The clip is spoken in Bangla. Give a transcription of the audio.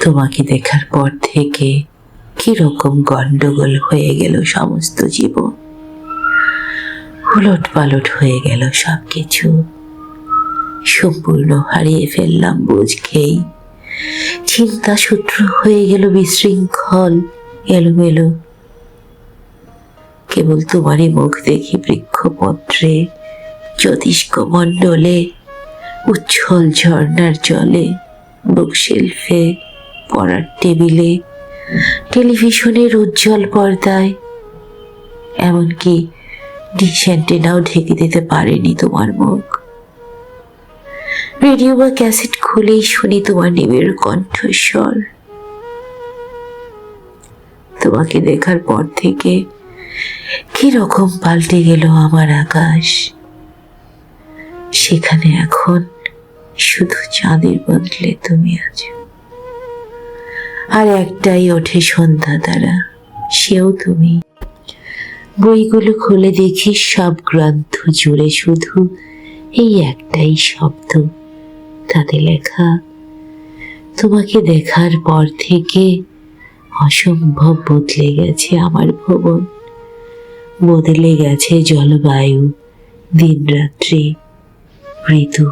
তোমাকে দেখার পর থেকে কিরকম গন্ডগোল হয়ে গেল সমস্ত জীবন। উলট পালট হয়ে গেল সবকিছু। সম্পূর্ণ হারিয়ে ফেললাম বুঝ খেয়েই। চিন্তা সূত্র হয়ে গেল বিশৃঙ্খল, এলোমেলো। কেবল তোমারই মুখ দেখি বৃক্ষপত্রে, জ্যোতিষ্ক মণ্ডলে, উচ্ছল ঝর্ণার জলে, বুকশেলফে, পড়ার টেবিলে, টেলিভিশনের উজ্জ্বল পর্দায়। এমনকি ডিশ অ্যান্টেনাও ঢেকে দিতে পারেনি তোমার মুখ। রেডিও বা ক্যাসেট খুলেই শুনি তোমার নিবিড় কণ্ঠস্বর। তোমাকে দেখার পর থেকে কিরকম পাল্টে গেল আমার আকাশ। সেখানে এখন শুধু চাঁদের বদলে তুমি আছো। আর একটাই ওঠে সন্ধ্যা দ্বারা, সেও তুমি। বইগুলো খুলে দেখি সব গ্রন্থ জুড়ে শুধু এই একটাই শব্দ, তাতে লেখা, তোমাকে দেখার পর থেকে অসম্ভব বদলে গেছে আমার ভুবন। বদলে গেছে জলবায়ু, দিন রাত্রি, ঋতু।